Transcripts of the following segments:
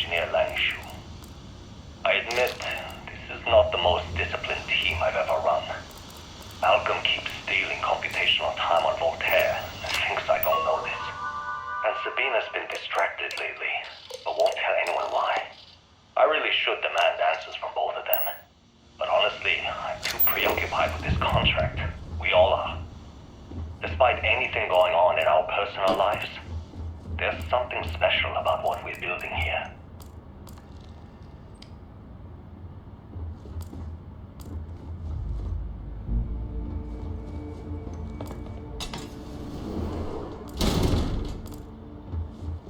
engineer Langshu. I admit, this is not the most disciplined team I've ever run. Malcolm keeps stealing computational time on Voltaire and thinks I don't know this. And Sabina's been distracted lately, but won't tell anyone why. I really should demand answers from both of them. But honestly, I'm too preoccupied with this contract. We all are. Despite anything going on in our personal lives, there's something special about what we're building here.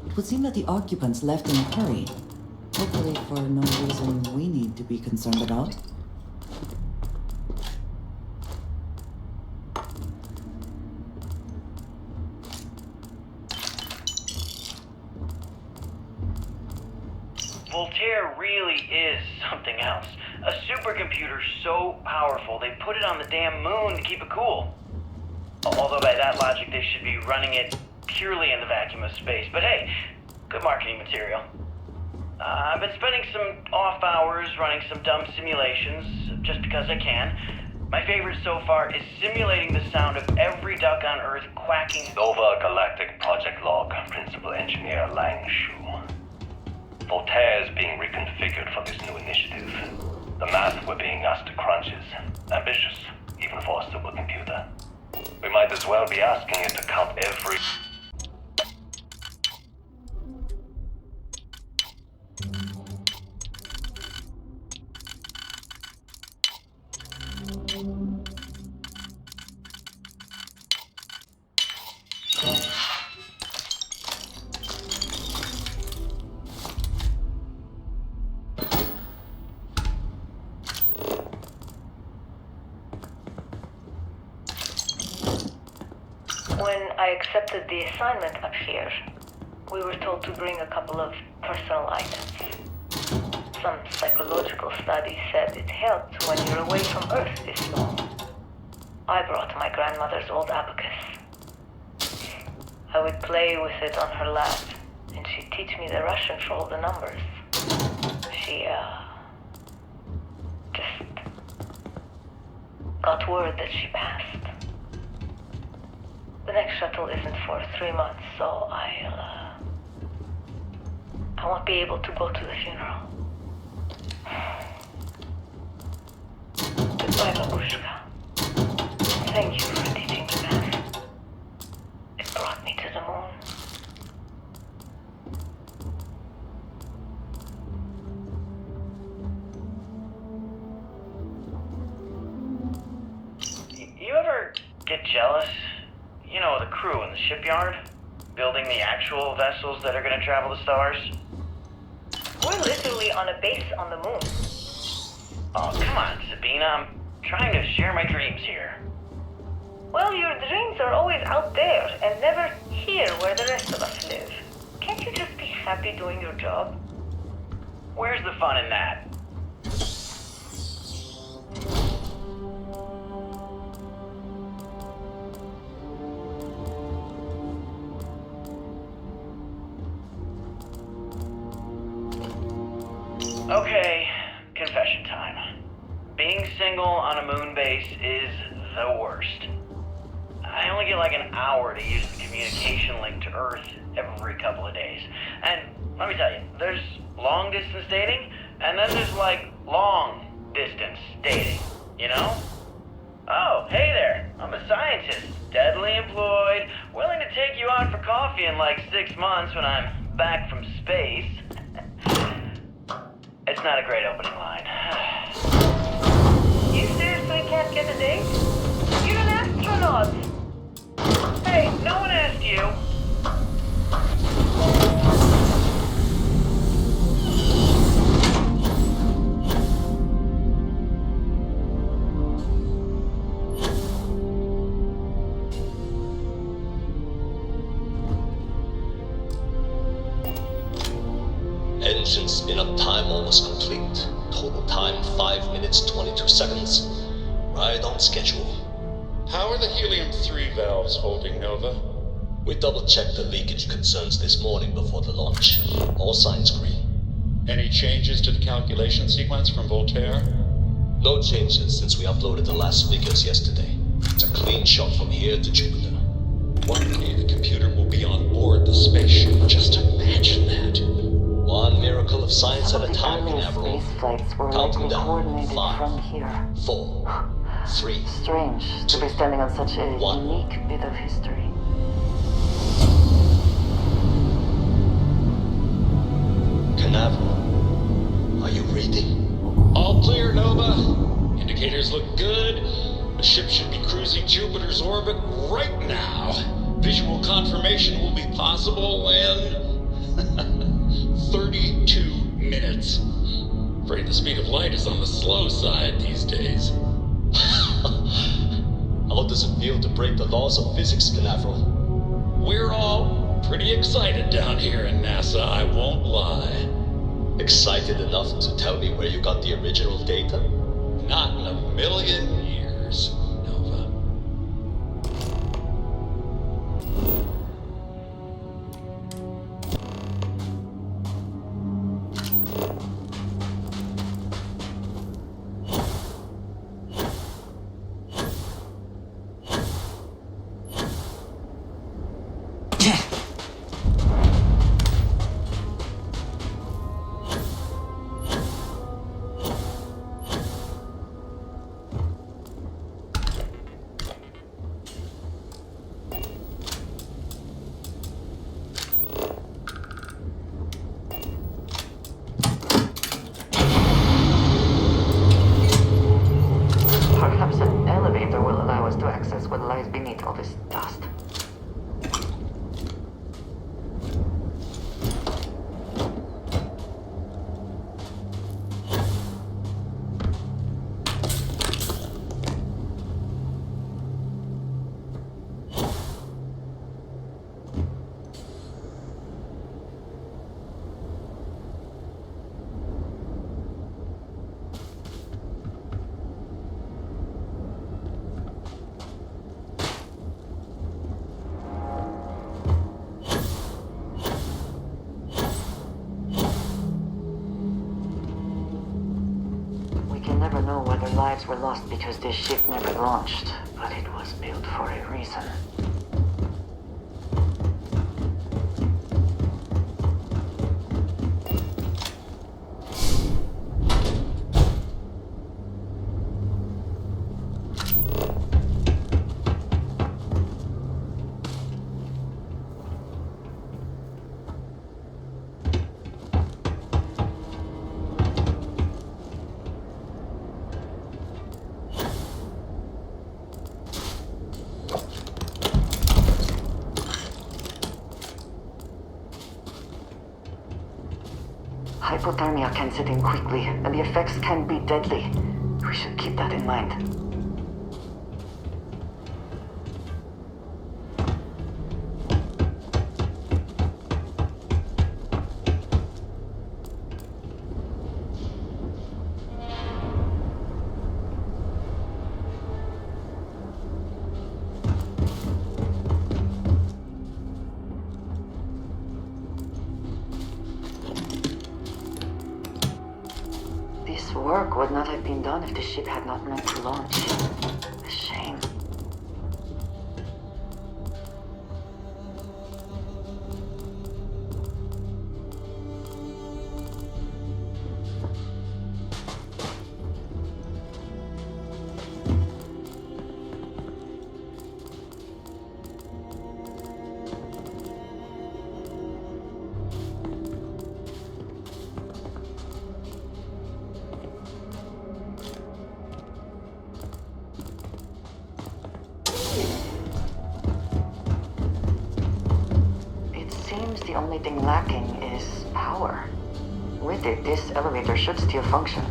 It would seem that the occupants left in a hurry. Hopefully for no reason we need to be concerned about. Voltaire really is something else. A supercomputer so powerful they put it on the damn moon to keep it cool. Although by that logic they should be running it purely in the vacuum of space. But hey, good marketing material. I've been spending some off hours running some dumb simulations, just because I can. My favorite so far is simulating the sound of every duck on Earth quacking. Nova Galactic Project Log, Principal Engineer Langshu. Voltaire is being reconfigured for this new initiative. The math we're being asked to crunch is ambitious, even for a supercomputer. We might as well be asking it to count every... When I accepted the assignment up here, we were told to bring a couple of personal items. Some psychological study said it helped when you're away from Earth this long. I brought my grandmother's old abacus. I would play with it on her lap, and she'd teach me the Russian for all the numbers. She, just got word that she passed. The next shuttle isn't for 3 months, so I won't be able to go to the funeral. Goodbye, Babushka. Thank you for teaching me math. It brought me to the moon. You ever get jealous? You know, the crew in the shipyard? Building the actual vessels that are gonna travel the stars? We're literally on a base on the moon. Oh, come on, Sabina. I'm trying to share my dreams here. Well, your dreams are always out there and never here where the rest of us live. Can't you just be happy doing your job? Where's the fun in that? Okay, confession time. Being single on a moon base is the worst. I only get like an hour to use the communication link to Earth every couple of days. And let me tell you, there's long distance dating, and then there's like long distance dating, you know? Oh, hey there, I'm a scientist, steadily employed, willing to take you out for coffee in like 6 months when I'm back from space. It's not a great opening line. You seriously can't get a date? You're an astronaut! Hey, no one asked you. Engine spin-up time almost complete. Total time 5 minutes 22 seconds. Right on schedule. How are the helium-3 valves holding, Nova? We double-checked the leakage concerns this morning before the launch. All signs green. Any changes to the calculation sequence from Voltaire? No changes since we uploaded the last figures yesterday. It's a clean shot from here to Jupiter. One day the computer will be on board the spaceship. Just imagine that. One miracle of science Some at of a the time, earlier Canaveral. space flights were Counting likely down. coordinated 5, from here. 4, 3. Strange to be standing on such a 1. unique bit of history. Canaveral, are you reading? All clear, Nova. Indicators look good. The ship should be cruising Jupiter's orbit right now. Visual confirmation will be possible in 32 minutes. Afraid the speed of light is on the slow side these days. How does it feel to break the laws of physics, Canaveral? We're all pretty excited down here in NASA, I won't lie. Excited enough to tell me where you got the original data? Not in a million years, Nova. Perhaps an elevator will allow us to access what lies beneath all this dust. We can never know whether lives were lost because this ship never launched, but it was built for a reason. Hypothermia can set in quickly, and the effects can be deadly. We should keep that in mind. This work would not have been done if the ship had not meant to launch. A shame. The only thing lacking is power. With it, this elevator should still function.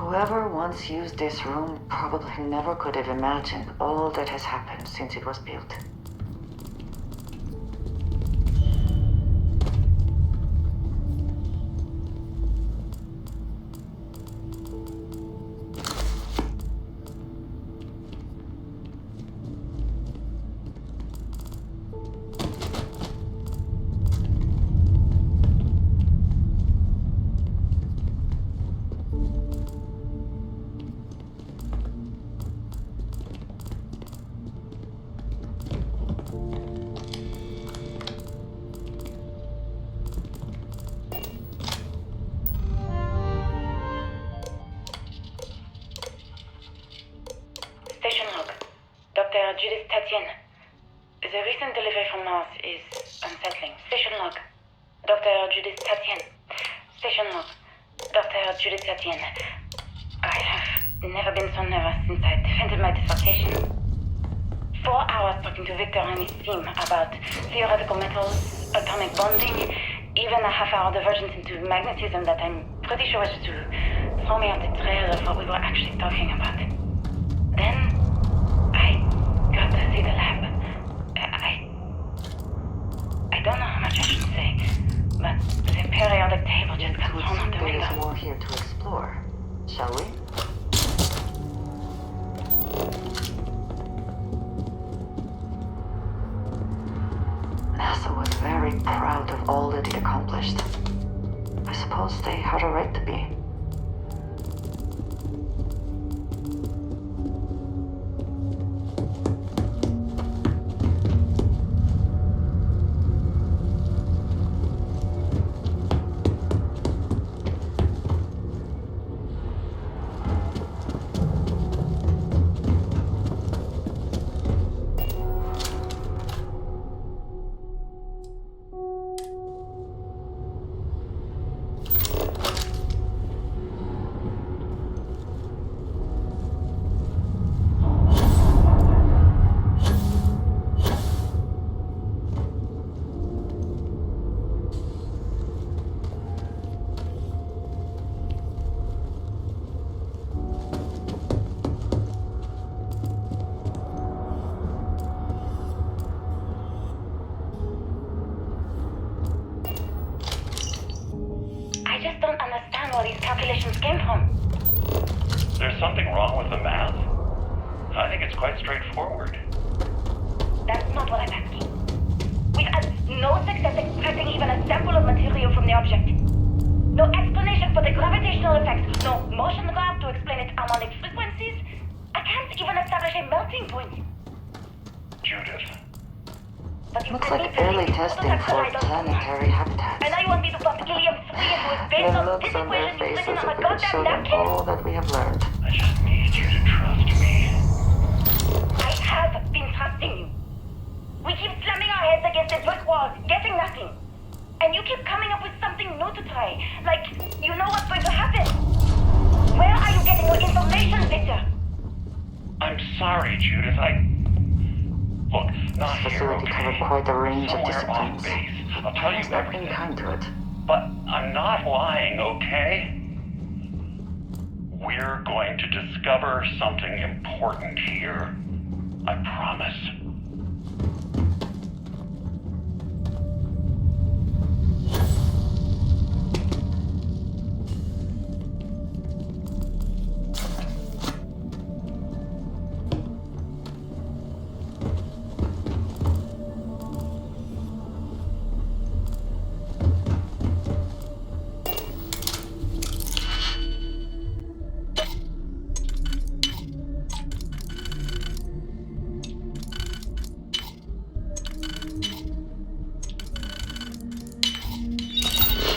Whoever once used this room probably never could have imagined all that has happened since it was built. Station log. Dr. Judith Tatienne. The recent delivery from Mars is unsettling. Station log. Dr. Judith Tatienne. Station log. Dr. Judith Tatienne. I have never been so nervous since I defended my dissertation. 4 hours talking to Victor and his team about theoretical metals, atomic bonding, even a half-hour divergence into magnetism that I'm pretty sure was to throw me off the trail of what we were actually talking about. Then, I got to see the lab. I don't know how much I should say, but the periodic table just got thrown out the There is window. more here to explore, shall we? NASA was very proud of all that it accomplished. I suppose they had a right to be. I just don't understand where these calculations came from. There's something wrong with the math? I think it's quite straightforward. That's not what I'm asking. We've had no success extracting even a sample of material from the object. No explanation for the gravitational effects. No motion graph to explain its harmonic frequencies. I can't even establish a melting point. Judith. But you Looks could like be early predicting testing prototype for colliders. planetary habitats. And now you want me to pump helium-3 into a space It of looks this on their equation you've faces written as on if a we could show goddamn them napkin? all that we have learned. I just need you to trust me. I have been trusting you. We keep slamming our heads against a brick wall, getting nothing. And you keep coming up with something new to try. Like, you know what's going to happen. Where are you getting your information, Victor? I'm sorry, Judith. Look, not This here, facility okay? covered quite a range of Somewhere off disciplines. base. I'll tell you There's nothing everything. kind to it. But I'm not lying, okay? We're going to discover something important here. I promise.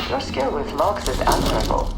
Your skill with logs is admirable.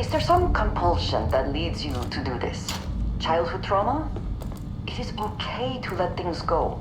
Is there some compulsion that leads you to do this? Childhood trauma? It is okay to let things go.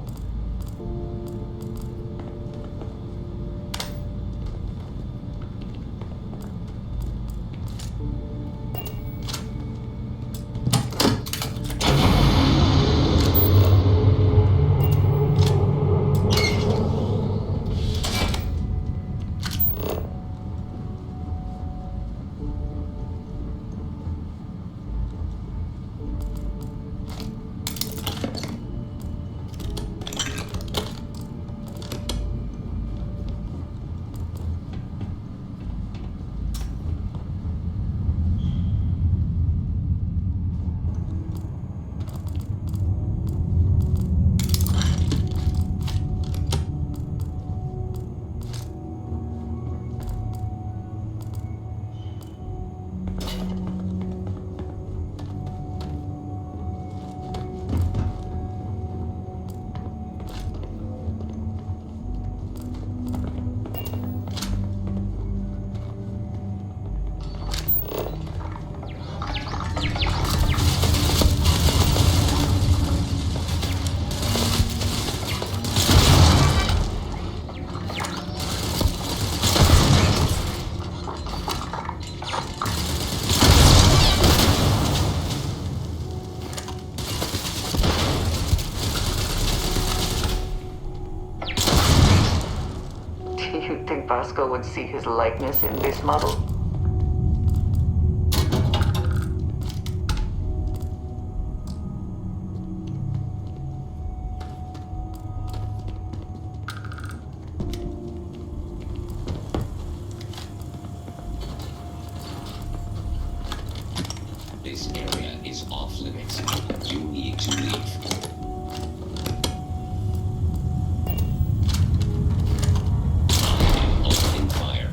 Do you think Vasco would see his likeness in this model? This area is off limits. You need to leave. Opening fire.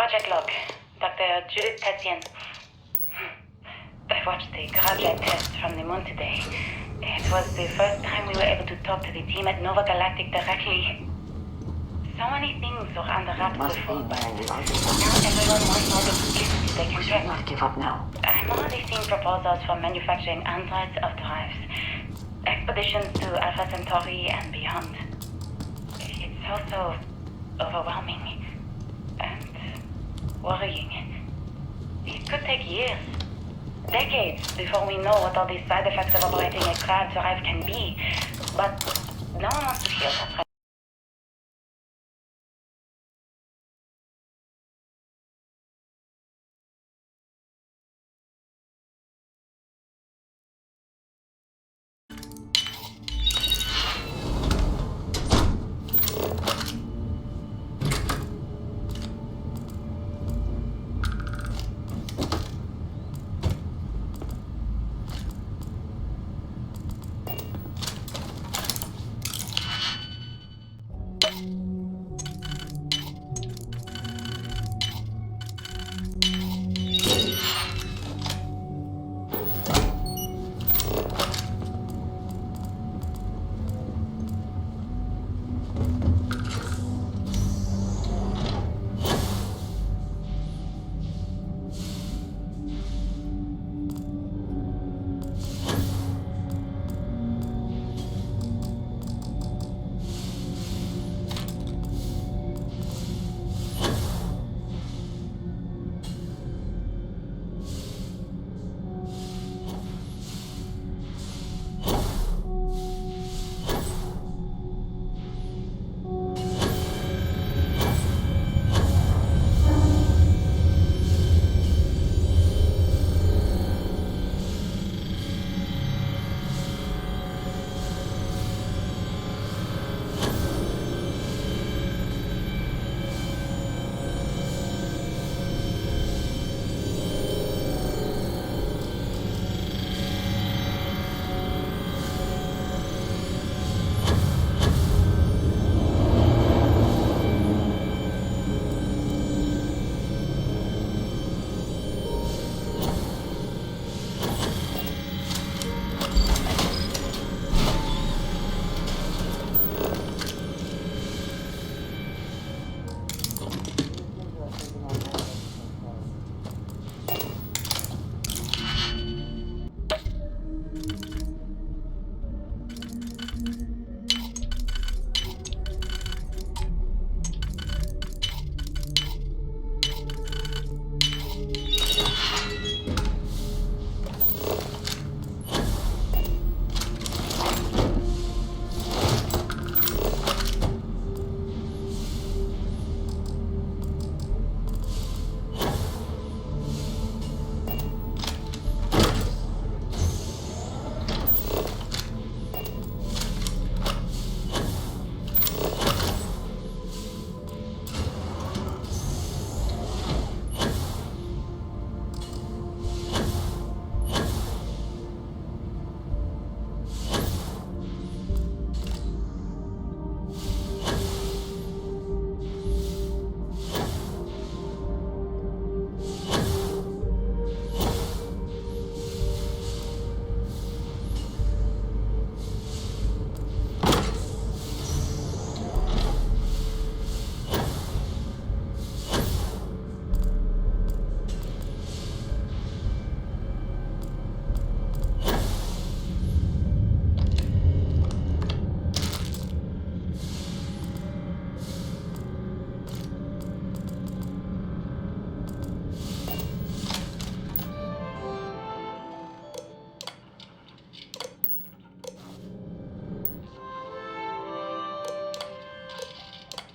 Project log. Dr. Judith Tatian. I watched the graduate test from the moon today. It was the first time we were able to talk to the team at Nova Galactic directly. So many things were under wraps Must be before, but more now everyone wants all the publicity they can We should get. not give up now. I'm already seeing proposals for manufacturing hundreds of drives. Expeditions to Alpha Centauri and beyond. It's also overwhelming and worrying. It could take years, decades, before we know what all these side effects of operating a crab drive can be. But no one wants to hear that.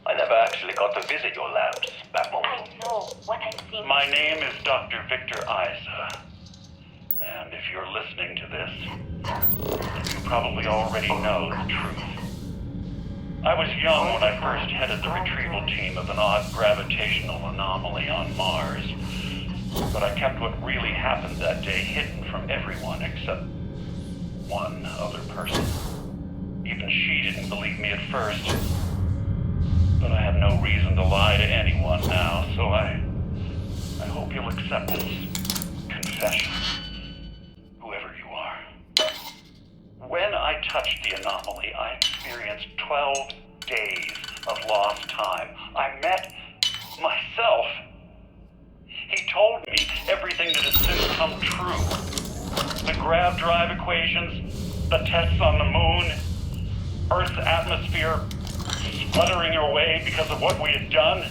I never actually got to visit your labs back home. I know what I'm seeing. My name is Dr. Victor Isa. And if you're listening to this, then you probably already know the truth. I was young when I first headed the retrieval team of an odd gravitational anomaly on Mars. But I kept what really happened that day hidden from everyone except one other person. Even she didn't believe me at first. But I have no reason to lie to anyone now, so I accept this confession, whoever you are. When I touched the anomaly, I experienced 12 days of lost time. I met myself. He told me everything that has since come true. The grav drive equations, the tests on the moon, Earth's atmosphere sputtering away because of what we had done.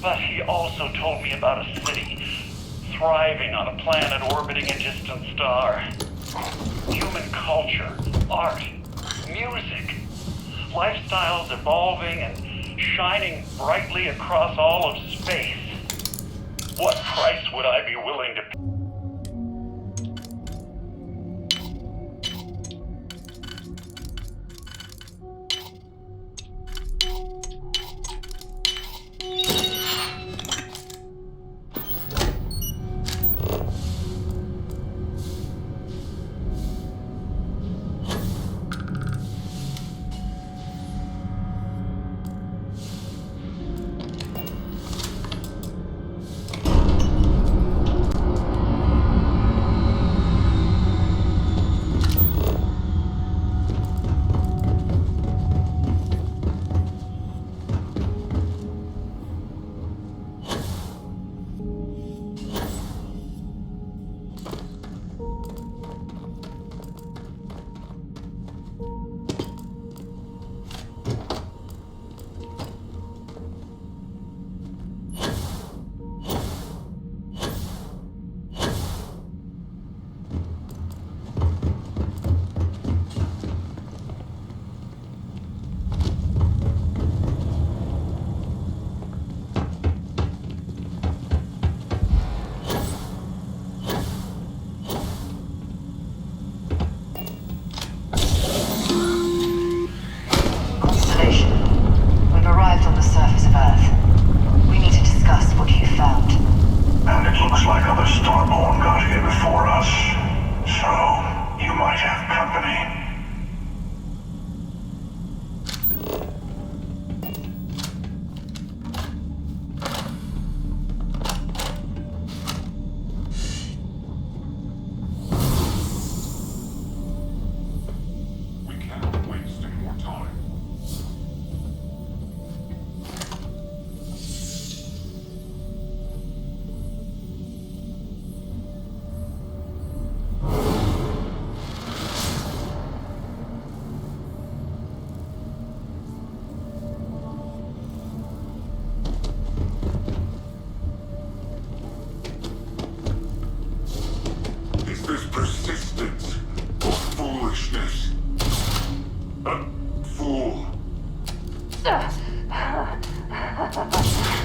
But he also told me about a city thriving on a planet orbiting a distant star. Human culture, art, music, lifestyles evolving and shining brightly across all of space. What price would I be willing to pay?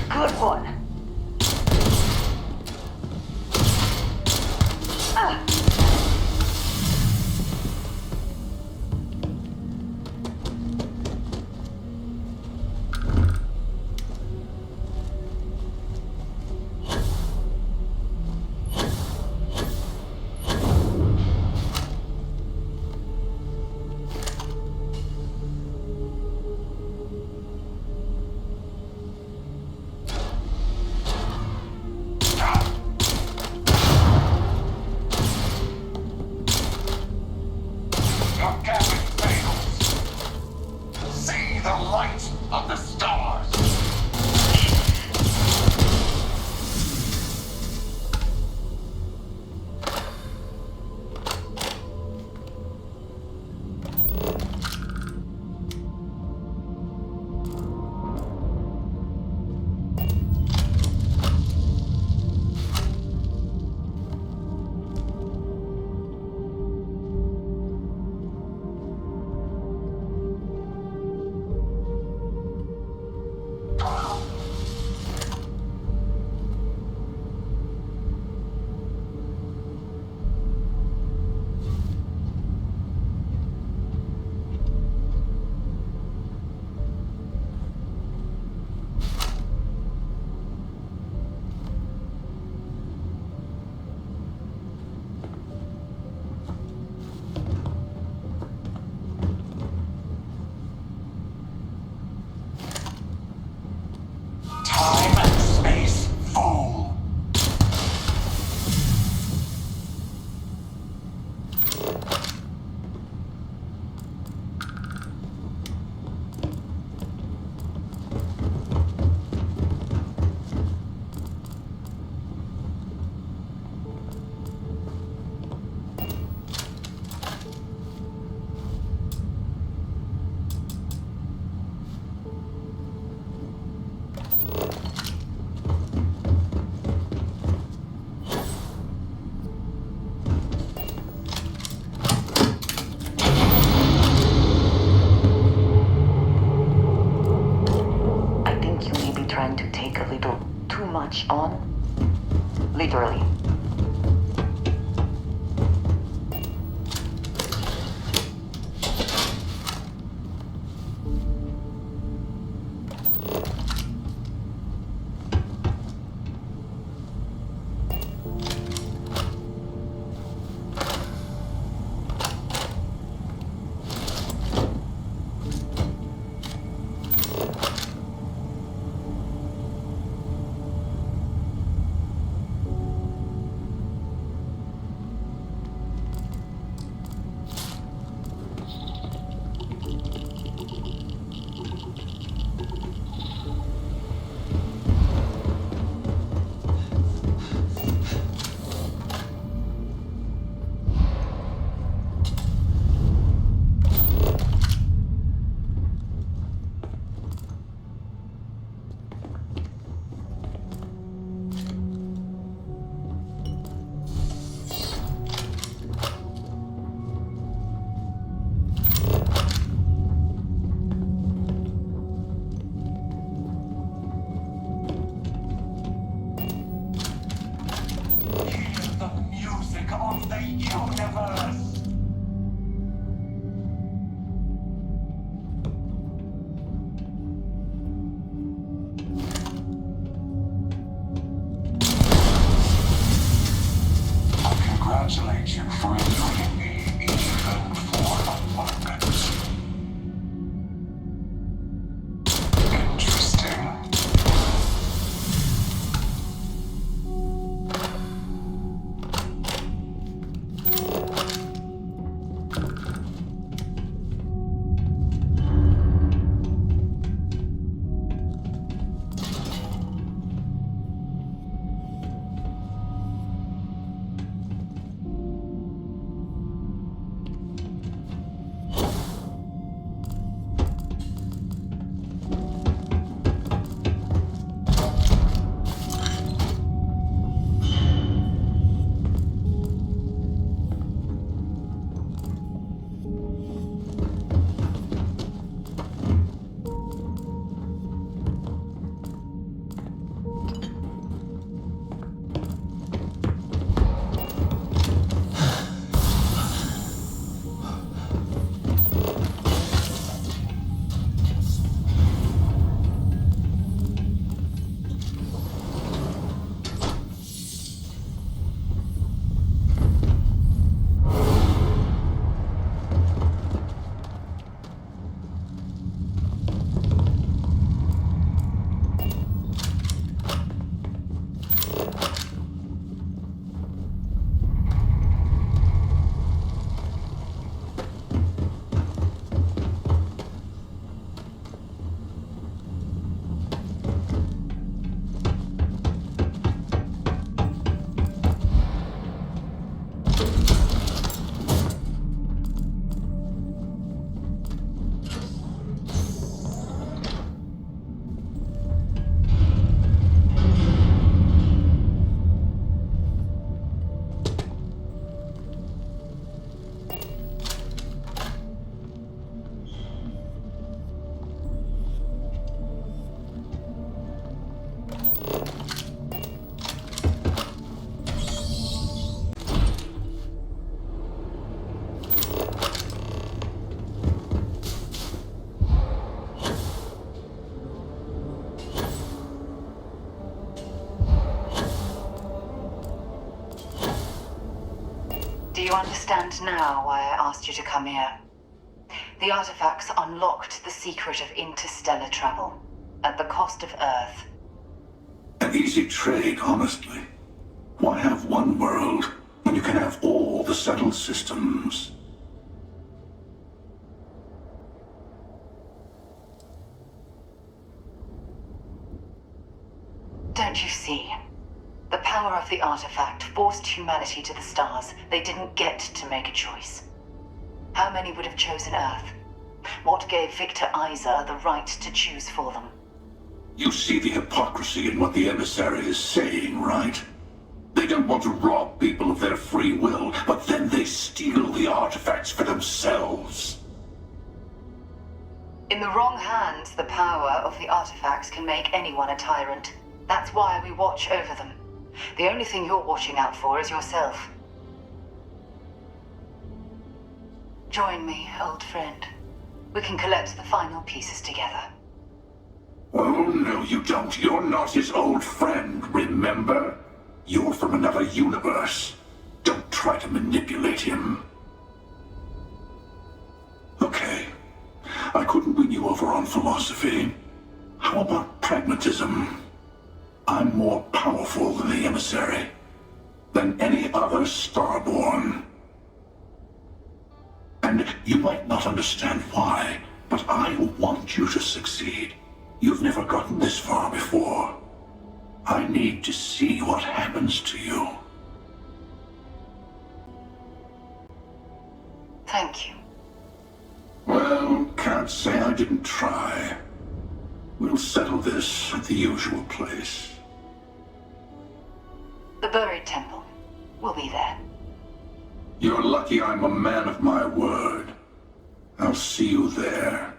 Good one. too much on. Literally. Congratulate you for eluding me even for a moment. Interesting. Do you understand now why I asked you to come here? The artifacts unlocked the secret of interstellar travel, at the cost of Earth. An easy trade, honestly. Why have one world when you can have all the settled systems? Don't you see? The power of the artifact forced humanity to the stars. They didn't get to make a choice. How many would have chosen Earth? What gave Victor Isa the right to choose for them? You see the hypocrisy in what the emissary is saying, right? They don't want to rob people of their free will, but then they steal the artifacts for themselves. In the wrong hands, the power of the artifacts can make anyone a tyrant. That's why we watch over them. The only thing you're watching out for is yourself. Join me, old friend. We can collect the final pieces together. Oh, no, you don't. You're not his old friend, remember? You're from another universe. Don't try to manipulate him. Okay. I couldn't win you over on philosophy. How about pragmatism? I'm more powerful than the emissary. Than any other Starborn. And you might not understand why, but I want you to succeed. You've never gotten this far before. I need to see what happens to you. Thank you. Well, can't say I didn't try. We'll settle this at the usual place. The buried temple. We'll be there. You're lucky I'm a man of my word. I'll see you there.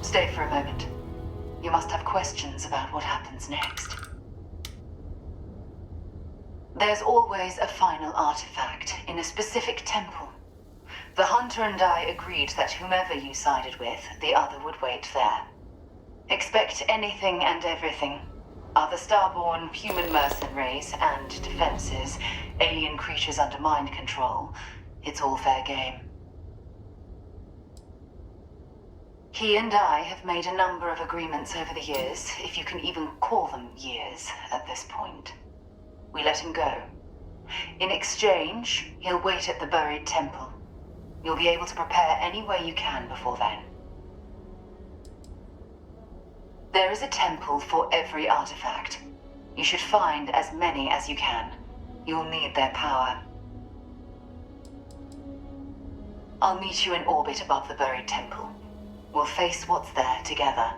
Stay for a moment. You must have questions about what happens next. There's always a final artifact in a specific temple. The Hunter and I agreed that whomever you sided with, the other would wait there. Expect anything and everything. Other Starborn, human mercenaries, and defenses, alien creatures under mind control. It's all fair game. He and I have made a number of agreements over the years, if you can even call them years at this point. We let him go. In exchange, he'll wait at the buried temple. You'll be able to prepare any way you can before then. There is a temple for every artifact. You should find as many as you can. You'll need their power. I'll meet you in orbit above the buried temple. We'll face what's there together.